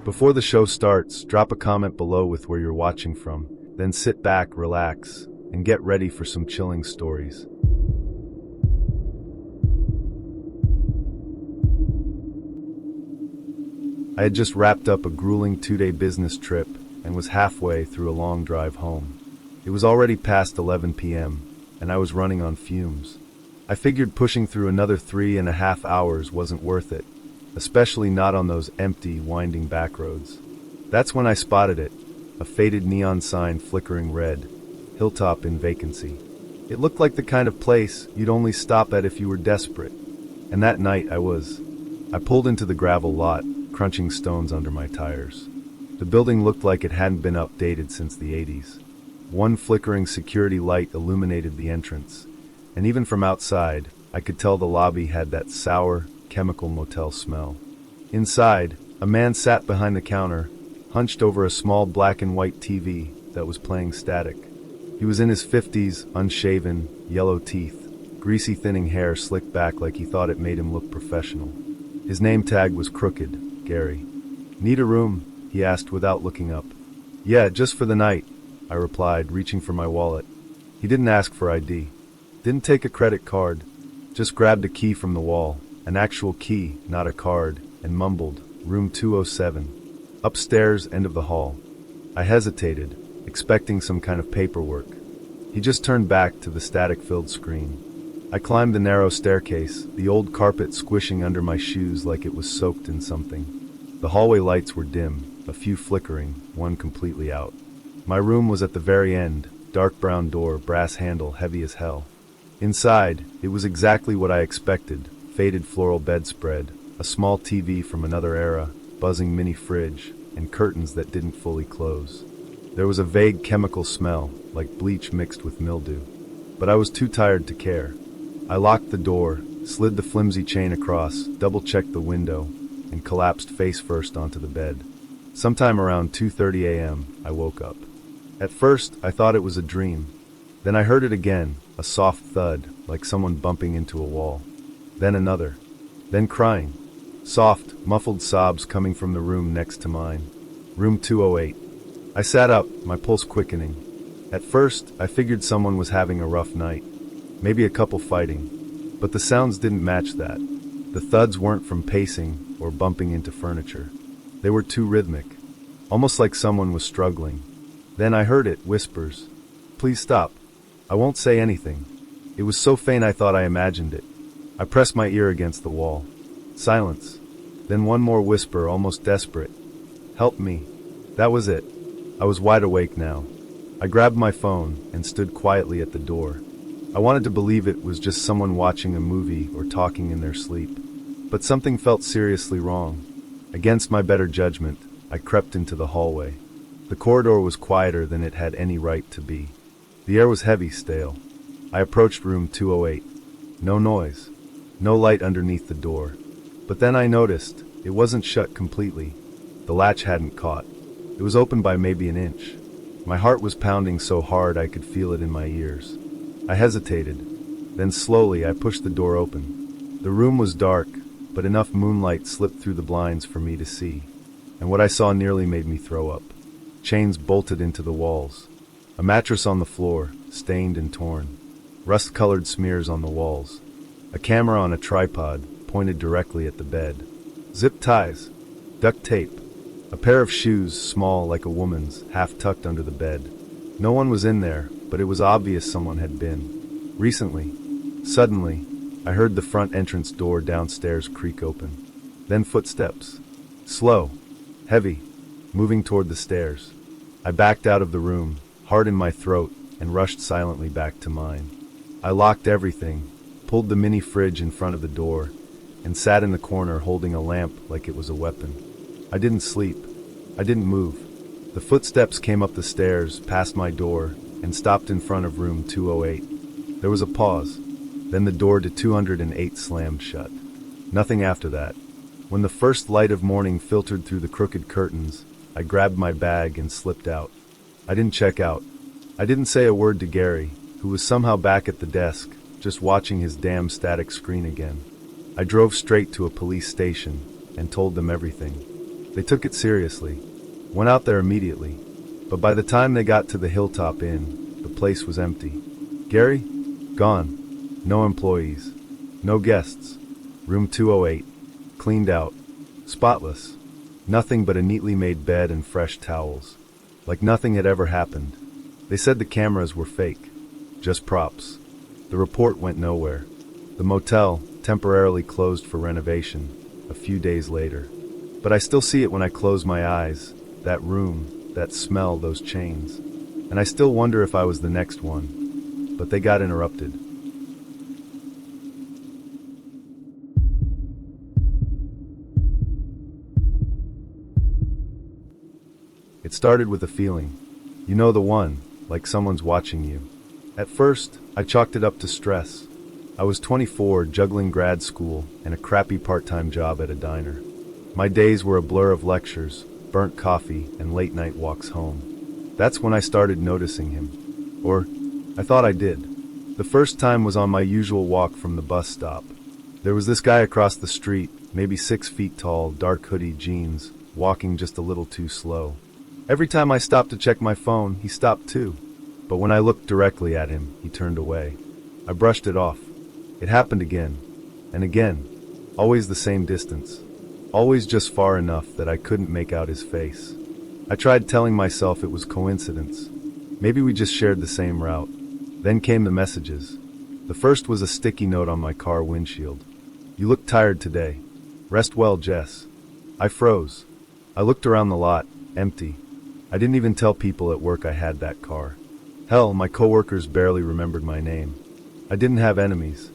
Before the show starts, drop a comment below with where you're watching from, then sit back, relax, and get ready for some chilling stories. I had just wrapped up a grueling 2-day business trip and was halfway through a long drive home. It was already past 11 p.m., and I was running on fumes. I figured pushing through another 3.5 hours wasn't worth it, especially not on those empty, winding back roads. That's when I spotted it, a faded neon sign flickering red, hilltop in vacancy. It looked like the kind of place you'd only stop at if you were desperate. And that night I pulled into the gravel lot, crunching stones under my tires. The building looked like it hadn't been updated since the 80s. One flickering security light illuminated the entrance, and even from outside, I could tell the lobby had that sour, chemical motel smell. Inside, a man sat behind the counter, hunched over a small black and white TV that was playing static. He was in his 50s, unshaven, yellow teeth, greasy thinning hair slicked back like he thought it made him look professional. His name tag was crooked, Gary. "Need a room?" he asked without looking up. "Yeah, just for the night," I replied, reaching for my wallet. He didn't ask for ID. Didn't take a credit card. Just grabbed a key from the wall, an actual key, not a card, and mumbled, "Room 207. Upstairs, end of the hall." I hesitated, expecting some kind of paperwork. He just turned back to the static-filled screen. I climbed the narrow staircase, the old carpet squishing under my shoes like it was soaked in something. The hallway lights were dim, a few flickering, one completely out. My room was at the very end, dark brown door, brass handle, heavy as hell. Inside, it was exactly what I expected, faded floral bedspread, a small TV from another era, buzzing mini fridge, and curtains that didn't fully close. There was a vague chemical smell, like bleach mixed with mildew. But I was too tired to care. I locked the door, slid the flimsy chain across, double-checked the window, and collapsed face first onto the bed. Sometime around 2:30 a.m., I woke up. At first, I thought it was a dream. Then I heard it again, a soft thud, like someone bumping into a wall. Then another. Then crying. Soft, muffled sobs coming from the room next to mine. Room 208. I sat up, my pulse quickening. At first, I figured someone was having a rough night. Maybe a couple fighting. But the sounds didn't match that. The thuds weren't from pacing or bumping into furniture. They were too rhythmic. Almost like someone was struggling. Then I heard it, whispers. "Please stop. I won't say anything." It was so faint I thought I imagined it. I pressed my ear against the wall. Silence. Then one more whisper, almost desperate. "Help me." That was it. I was wide awake now. I grabbed my phone and stood quietly at the door. I wanted to believe it was just someone watching a movie or talking in their sleep. But something felt seriously wrong. Against my better judgment, I crept into the hallway. The corridor was quieter than it had any right to be. The air was heavy, stale. I approached room 208. No noise. No light underneath the door. But then I noticed, it wasn't shut completely. The latch hadn't caught. It was open by maybe an inch. My heart was pounding so hard I could feel it in my ears. I hesitated. Then slowly I pushed the door open. The room was dark, but enough moonlight slipped through the blinds for me to see. And what I saw nearly made me throw up. Chains bolted into the walls. A mattress on the floor, stained and torn. Rust-colored smears on the walls. A camera on a tripod, pointed directly at the bed. Zip ties. Duct tape. A pair of shoes, small like a woman's, half tucked under the bed. No one was in there, but it was obvious someone had been. Recently. Suddenly, I heard the front entrance door downstairs creak open. Then footsteps. Slow. Heavy. Moving toward the stairs. I backed out of the room, heart in my throat, and rushed silently back to mine. I locked everything, pulled the mini fridge in front of the door, and sat in the corner holding a lamp like it was a weapon. I didn't sleep. I didn't move. The footsteps came up the stairs, past my door, and stopped in front of room 208. There was a pause. Then the door to 208 slammed shut. Nothing after that. When the first light of morning filtered through the crooked curtains, I grabbed my bag and slipped out. I didn't check out. I didn't say a word to Gary, who was somehow back at the desk, just watching his damn static screen again. I drove straight to a police station and told them everything. They took it seriously, went out there immediately, but by the time they got to the Hilltop Inn, the place was empty. Gary? Gone. No employees. No guests. Room 208. Cleaned out. Spotless. Nothing but a neatly made bed and fresh towels. Like nothing had ever happened. They said the cameras were fake. Just props. The report went nowhere. The motel temporarily closed for renovation a few days later. But I still see it when I close my eyes. That room, that smell, those chains. And I still wonder if I was the next one. But they got interrupted. It started with a feeling. You know the one, like someone's watching you. At first, I chalked it up to stress. I was 24, juggling grad school and a crappy part-time job at a diner. My days were a blur of lectures, burnt coffee, and late-night walks home. That's when I started noticing him. Or, I thought I did. The first time was on my usual walk from the bus stop. There was this guy across the street, maybe 6 feet tall, dark hoodie, jeans, walking just a little too slow. Every time I stopped to check my phone, he stopped too. But when I looked directly at him, he turned away. I brushed it off. It happened again. And again. Always the same distance. Always just far enough that I couldn't make out his face. I tried telling myself it was coincidence. Maybe we just shared the same route. Then came the messages. The first was a sticky note on my car windshield. You look tired today. Rest well, Jess. I froze. I looked around the lot, empty. I didn't even tell people at work I had that car. Hell, my coworkers barely remembered my name. I didn't have enemies.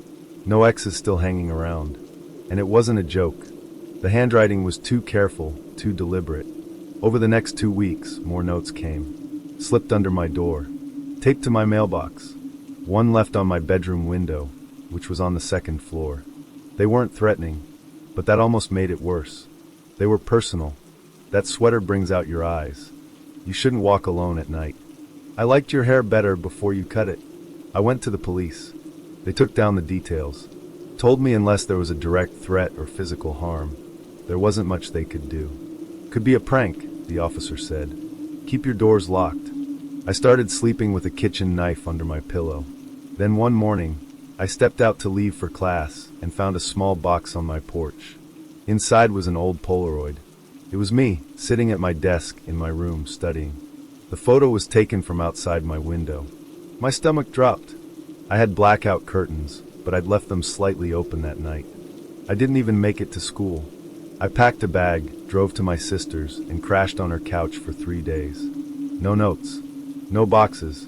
No exes still hanging around. And it wasn't a joke. The handwriting was too careful, too deliberate. Over the next 2 weeks, more notes came. Slipped under my door. Taped to my mailbox. One left on my bedroom window, which was on the 2nd floor. They weren't threatening, but that almost made it worse. They were personal. That sweater brings out your eyes. You shouldn't walk alone at night. I liked your hair better before you cut it. I went to the police. They took down the details. Told me unless there was a direct threat or physical harm, there wasn't much they could do. Could be a prank, the officer said. Keep your doors locked. I started sleeping with a kitchen knife under my pillow. Then one morning, I stepped out to leave for class and found a small box on my porch. Inside was an old Polaroid. It was me, sitting at my desk in my room studying. The photo was taken from outside my window. My stomach dropped. I had blackout curtains, but I'd left them slightly open that night. I didn't even make it to school. I packed a bag, drove to my sister's, and crashed on her couch for 3 days. No notes. No boxes.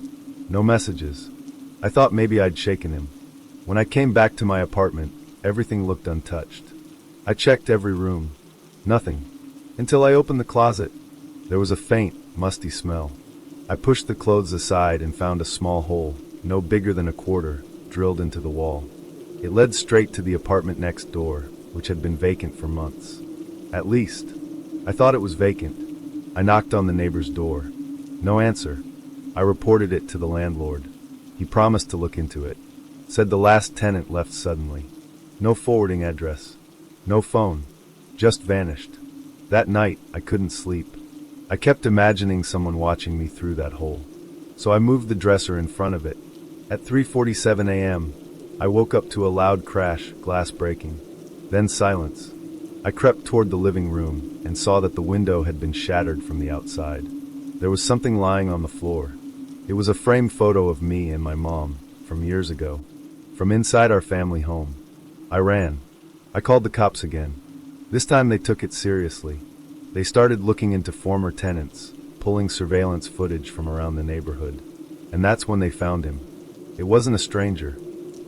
No messages. I thought maybe I'd shaken him. When I came back to my apartment, everything looked untouched. I checked every room. Nothing. Until I opened the closet. There was a faint, musty smell. I pushed the clothes aside and found a small hole, no bigger than a quarter, drilled into the wall. It led straight to the apartment next door, which had been vacant for months. At least. I thought it was vacant. I knocked on the neighbor's door. No answer. I reported it to the landlord. He promised to look into it. Said the last tenant left suddenly. No forwarding address. No phone. Just vanished. That night, I couldn't sleep. I kept imagining someone watching me through that hole. So I moved the dresser in front of it. At 3:47 a.m., I woke up to a loud crash, glass breaking. Then silence. I crept toward the living room and saw that the window had been shattered from the outside. There was something lying on the floor. It was a framed photo of me and my mom, from years ago. From inside our family home. I ran. I called the cops again. This time they took it seriously. They started looking into former tenants, pulling surveillance footage from around the neighborhood. And that's when they found him. It wasn't a stranger.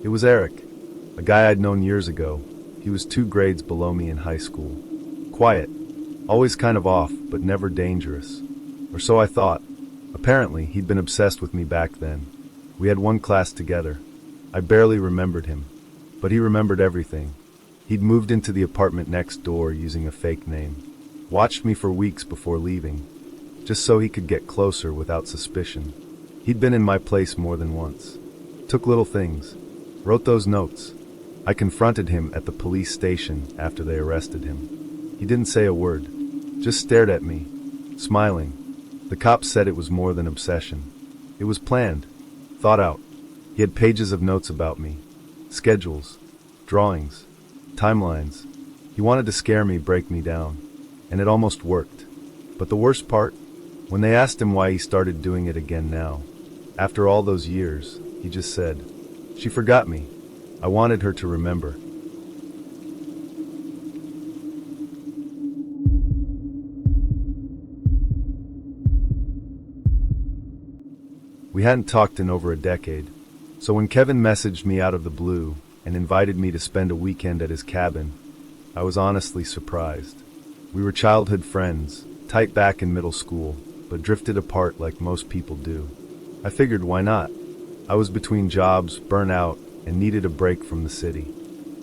It was Eric, a guy I'd known years ago. He was 2 grades below me in high school. Quiet, always kind of off, but never dangerous. Or so I thought. Apparently, he'd been obsessed with me back then. We had 1 class together. I barely remembered him, but he remembered everything. He'd moved into the apartment next door using a fake name. Watched me for weeks before leaving, just so he could get closer without suspicion. He'd been in my place more than once. Took little things. Wrote those notes. I confronted him at the police station after they arrested him. He didn't say a word. just stared at me, smiling. The cops said it was more than obsession. It was planned, thought out. He had pages of notes about me, schedules, drawings, timelines. He wanted to scare me, break me down, and it almost worked. But the worst part? When they asked him why he started doing it again now, after all those years, he just said, "She forgot me. I wanted her to remember." We hadn't talked in over a decade, so when Kevin messaged me out of the blue and invited me to spend a weekend at his cabin, I was honestly surprised. We were childhood friends, tight back in middle school, but drifted apart like most people do. I figured, why not? I was between jobs, burnt out, and needed a break from the city.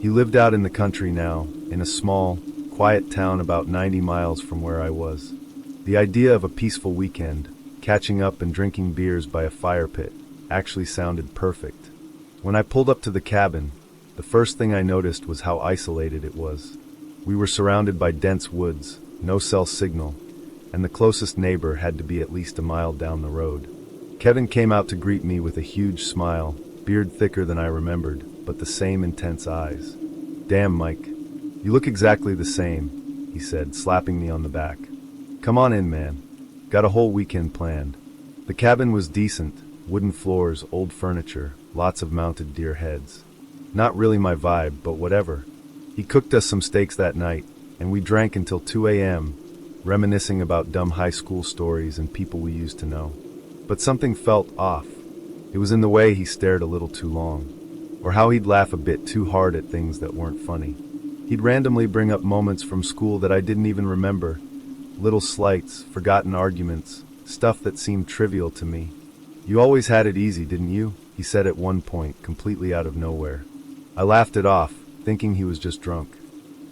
He lived out in the country now, in a small, quiet town about 90 miles from where I was. The idea of a peaceful weekend, catching up and drinking beers by a fire pit, actually sounded perfect. When I pulled up to the cabin, the first thing I noticed was how isolated it was. We were surrounded by dense woods, no cell signal, and the closest neighbor had to be at least a mile down the road. Kevin came out to greet me with a huge smile, beard thicker than I remembered, but the same intense eyes. "Damn, Mike, you look exactly the same," he said, slapping me on the back. "Come on in, man. Got a whole weekend planned." The cabin was decent, wooden floors, old furniture, lots of mounted deer heads. Not really my vibe, but whatever. He cooked us some steaks that night, and we drank until 2 a.m., reminiscing about dumb high school stories and people we used to know. But something felt off. It was in the way he stared a little too long, or how he'd laugh a bit too hard at things that weren't funny. He'd randomly bring up moments from school that I didn't even remember, little slights, forgotten arguments, stuff that seemed trivial to me. "You always had it easy, didn't you?" he said at one point, completely out of nowhere. I laughed it off, thinking he was just drunk.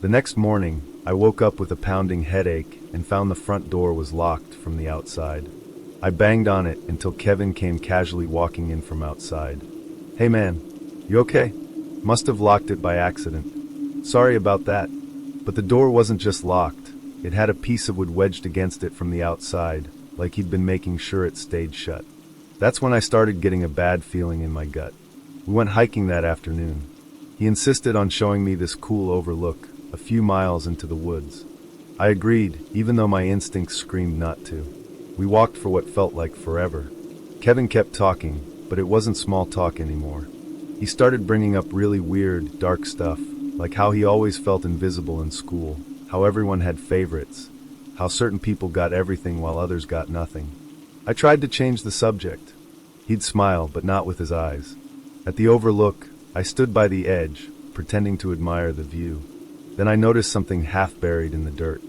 The next morning, I woke up with a pounding headache and found the front door was locked from the outside. I banged on it until Kevin came casually walking in from outside. "Hey man, you okay? Must have locked it by accident. Sorry about that." But the door wasn't just locked. It had a piece of wood wedged against it from the outside, like he'd been making sure it stayed shut. That's when I started getting a bad feeling in my gut. We went hiking that afternoon. He insisted on showing me this cool overlook, a few miles into the woods. I agreed, even though my instincts screamed not to. We walked for what felt like forever. Kevin kept talking, but it wasn't small talk anymore. He started bringing up really weird, dark stuff, like how he always felt invisible in school, how everyone had favorites, how certain people got everything while others got nothing. I tried to change the subject. He'd smile, but not with his eyes. At the overlook, I stood by the edge, pretending to admire the view. Then I noticed something half buried in the dirt.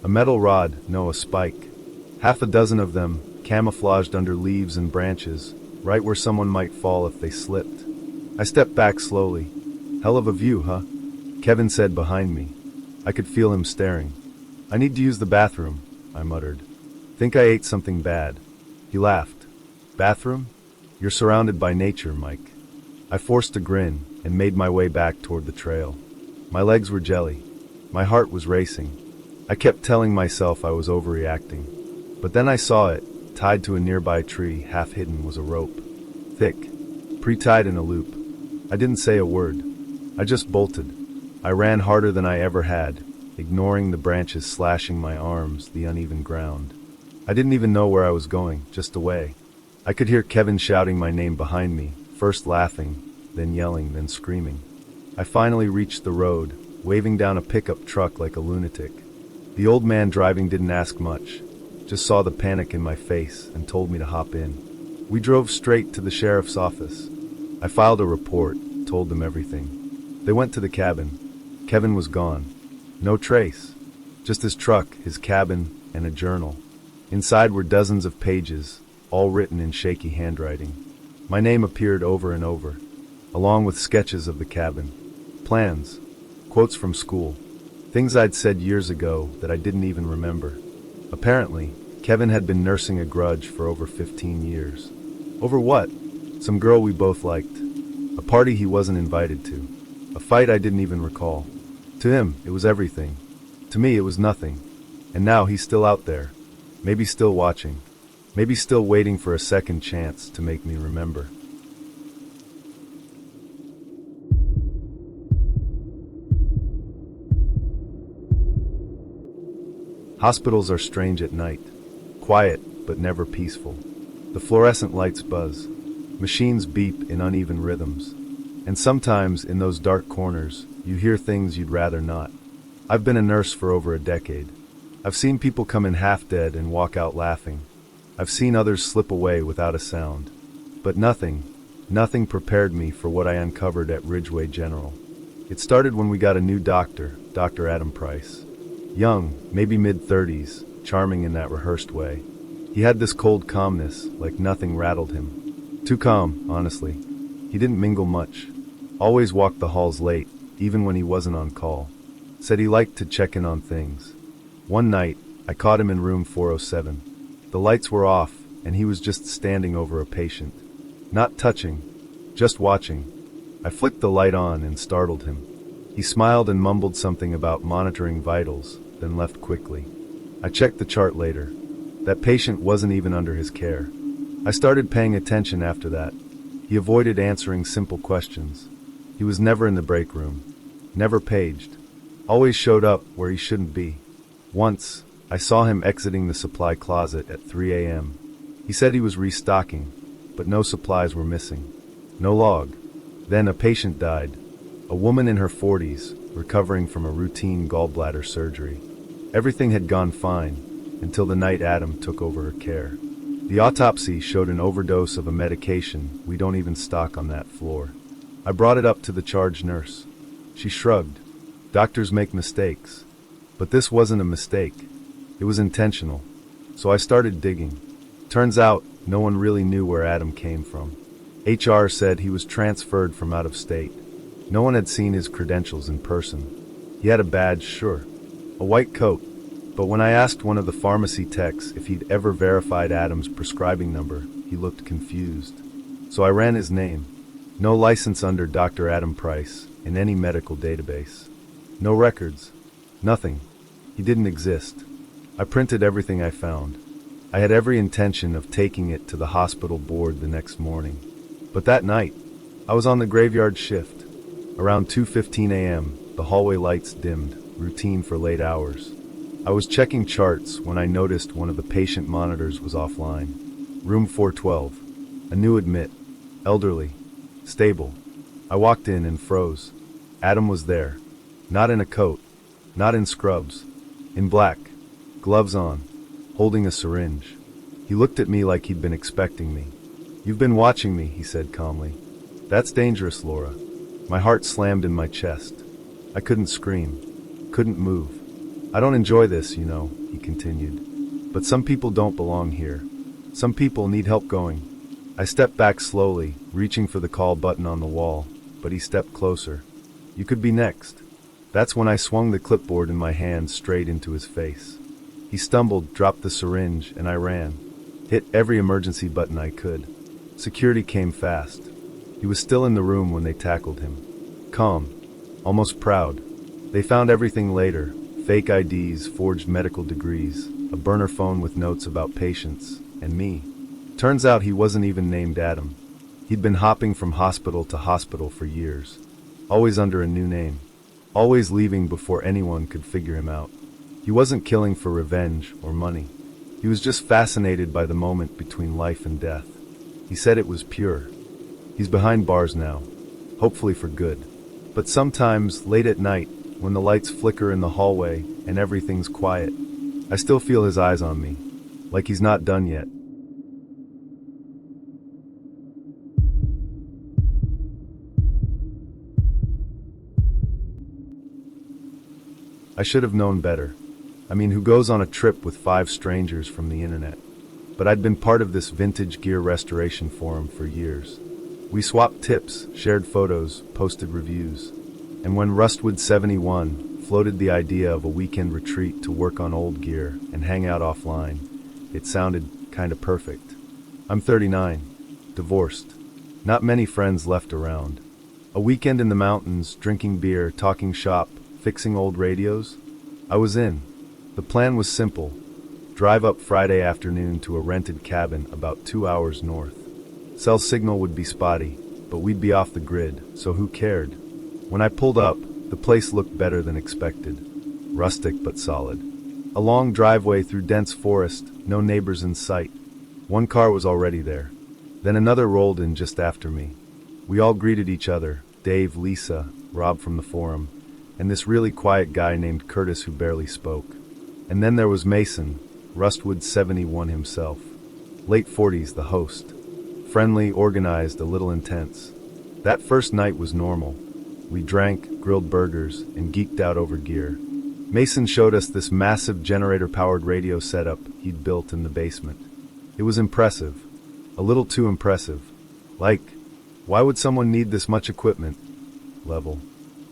A metal rod, no, a spike. Half a dozen of them, camouflaged under leaves and branches, right where someone might fall if they slipped. I stepped back slowly. "Hell of a view, huh?" Kevin said behind me. I could feel him staring. "I need to use the bathroom," I muttered. "Think I ate something bad." He laughed. "Bathroom? You're surrounded by nature, Mike." I forced a grin and made my way back toward the trail. My legs were jelly. My heart was racing. I kept telling myself I was overreacting. But then I saw it. Tied to a nearby tree, half hidden, was a rope. Thick, pre-tied in a loop. I didn't say a word. I just bolted. I ran harder than I ever had, ignoring the branches slashing my arms, the uneven ground. I didn't even know where I was going, just away. I could hear Kevin shouting my name behind me, first laughing, then yelling, then screaming. I finally reached the road, waving down a pickup truck like a lunatic. The old man driving didn't ask much, just saw the panic in my face and told me to hop in. We drove straight to the sheriff's office. I filed a report, told them everything. They went to the cabin. Kevin was gone. No trace. Just his truck, his cabin, and a journal. Inside were dozens of pages, all written in shaky handwriting. My name appeared over and over, along with sketches of the cabin, plans, quotes from school, things I'd said years ago that I didn't even remember. Apparently, Kevin had been nursing a grudge for over 15 years. Over what? Some girl we both liked. A party he wasn't invited to. A fight I didn't even recall. To him, it was everything. To me, it was nothing. And now he's still out there. Maybe still watching. Maybe still waiting for a second chance to make me remember. Hospitals are strange at night. Quiet, but never peaceful. The fluorescent lights buzz. Machines beep in uneven rhythms. And sometimes, in those dark corners, you hear things you'd rather not. I've been a nurse for over a decade. I've seen people come in half dead and walk out laughing. I've seen others slip away without a sound. But nothing prepared me for what I uncovered at Ridgeway General. It started when we got a new doctor, Dr. Adam Price. Young, maybe mid-30s, charming in that rehearsed way. He had this cold calmness, like nothing rattled him. Too calm, honestly. He didn't mingle much. Always walked the halls late, even when he wasn't on call. Said he liked to check in on things. One night, I caught him in room 407. The lights were off, and he was just standing over a patient. Not touching, just watching. I flicked the light on and startled him. He smiled and mumbled something about monitoring vitals, then left quickly. I checked the chart later. That patient wasn't even under his care. I started paying attention after that. He avoided answering simple questions. He was never in the break room. Never paged. Always showed up where he shouldn't be. Once, I saw him exiting the supply closet at 3 a.m. He said he was restocking, but no supplies were missing. No log. Then a patient died. A woman in her 40s, recovering from a routine gallbladder surgery. Everything had gone fine, until the night Adam took over her care. The autopsy showed an overdose of a medication we don't even stock on that floor. I brought it up to the charge nurse. She shrugged. Doctors make mistakes. But this wasn't a mistake. It was intentional. So I started digging. Turns out, no one really knew where Adam came from. HR said he was transferred from out of state. No one had seen his credentials in person. He had a badge, sure. A white coat. But when I asked one of the pharmacy techs if he'd ever verified Adam's prescribing number, he looked confused. So I ran his name. No license under Dr. Adam Price in any medical database. No records. Nothing. He didn't exist. I printed everything I found. I had every intention of taking it to the hospital board the next morning. But that night, I was on the graveyard shift. Around 2:15 a.m., the hallway lights dimmed, routine for late hours. I was checking charts when I noticed one of the patient monitors was offline. Room 412. A new admit. Elderly. Stable. I walked in and froze. Adam was there. Not in a coat. Not in scrubs. In black. Gloves on. Holding a syringe. He looked at me like he'd been expecting me. "You've been watching me," he said calmly. "That's dangerous, Laura." My heart slammed in my chest. I couldn't scream. Couldn't move. "I don't enjoy this, you know," he continued. "But some people don't belong here. Some people need help going." I stepped back slowly, reaching for the call button on the wall, but he stepped closer. "You could be next." That's when I swung the clipboard in my hand straight into his face. He stumbled, dropped the syringe, and I ran. Hit every emergency button I could. Security came fast. He was still in the room when they tackled him. Calm. Almost proud. They found everything later. Fake IDs, forged medical degrees, a burner phone with notes about patients, and me. Turns out he wasn't even named Adam. He'd been hopping from hospital to hospital for years. Always under a new name. Always leaving before anyone could figure him out. He wasn't killing for revenge or money. He was just fascinated by the moment between life and death. He said it was pure. He's behind bars now, hopefully for good. But sometimes, late at night, when the lights flicker in the hallway and everything's quiet, I still feel his eyes on me, like he's not done yet. I should have known better. I mean, who goes on a trip with 5 strangers from the internet? But I'd been part of this vintage gear restoration forum for years. We swapped tips, shared photos, posted reviews. And when Rustwood 71 floated the idea of a weekend retreat to work on old gear and hang out offline, it sounded kinda perfect. I'm 39, divorced. Not many friends left around. A weekend in the mountains, drinking beer, talking shop, fixing old radios? I was in. The plan was simple. Drive up Friday afternoon to a rented cabin about 2 hours north. Cell signal would be spotty, but we'd be off the grid, so who cared? When I pulled up, the place looked better than expected. Rustic but solid. A long driveway through dense forest, no neighbors in sight. One car was already there. Then another rolled in just after me. We all greeted each other, Dave, Lisa, Rob from the forum, and this really quiet guy named Curtis who barely spoke. And then there was Mason, Rustwood 71 himself. Late 40s, the host. Friendly, organized, a little intense. That first night was normal. We drank, grilled burgers, and geeked out over gear. Mason showed us this massive generator-powered radio setup he'd built in the basement. It was impressive. A little too impressive. Like, why would someone need this much equipment? Level.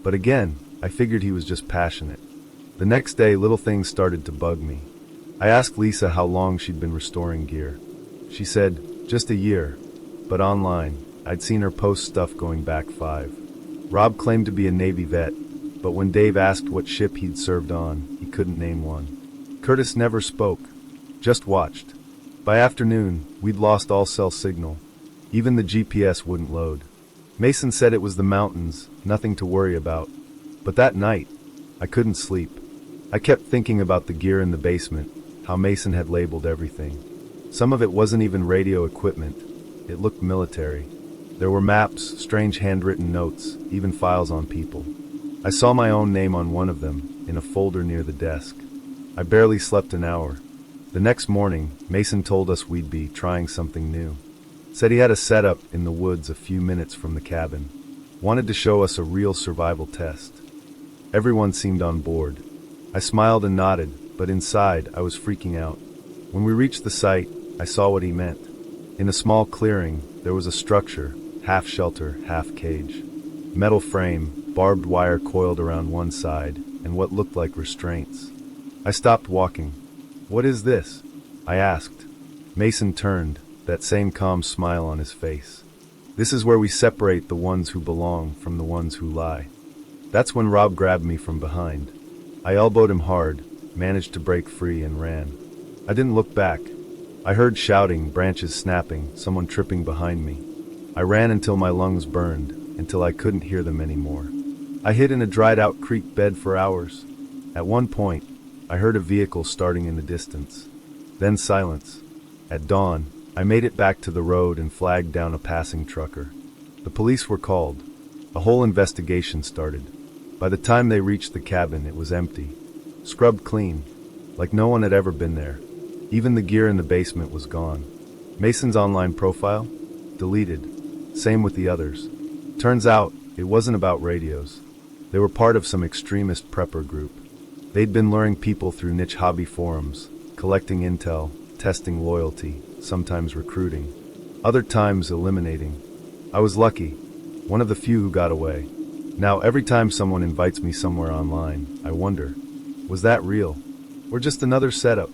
But again, I figured he was just passionate. The next day, little things started to bug me. I asked Lisa how long she'd been restoring gear. She said, just a year. But online, I'd seen her post stuff going back 5. Rob claimed to be a Navy vet, but when Dave asked what ship he'd served on, he couldn't name one. Curtis never spoke, just watched. By afternoon, we'd lost all cell signal. Even the GPS wouldn't load. Mason said it was the mountains, nothing to worry about. But that night, I couldn't sleep. I kept thinking about the gear in the basement, how Mason had labeled everything. Some of it wasn't even radio equipment. It looked military. There were maps, strange handwritten notes, even files on people. I saw my own name on one of them, in a folder near the desk. I barely slept an hour. The next morning, Mason told us we'd be trying something new. Said he had a setup in the woods a few minutes from the cabin. Wanted to show us a real survival test. Everyone seemed on board. I smiled and nodded, but inside, I was freaking out. When we reached the site, I saw what he meant. In a small clearing, there was a structure, half shelter, half cage. Metal frame, barbed wire coiled around one side, and what looked like restraints. I stopped walking. "What is this?" I asked. Mason turned, that same calm smile on his face. "This is where we separate the ones who belong from the ones who lie." That's when Rob grabbed me from behind. I elbowed him hard, managed to break free, and ran. I didn't look back. I heard shouting, branches snapping, someone tripping behind me. I ran until my lungs burned, until I couldn't hear them anymore. I hid in a dried-out creek bed for hours. At one point, I heard a vehicle starting in the distance. Then silence. At dawn, I made it back to the road and flagged down a passing trucker. The police were called. A whole investigation started. By the time they reached the cabin, it was empty. Scrubbed clean, like no one had ever been there. Even the gear in the basement was gone. Mason's online profile? Deleted. Same with the others. Turns out, it wasn't about radios. They were part of some extremist prepper group. They'd been luring people through niche hobby forums, collecting intel, testing loyalty, sometimes recruiting, other times eliminating. I was lucky, one of the few who got away. Now every time someone invites me somewhere online, I wonder, was that real? Or just another setup?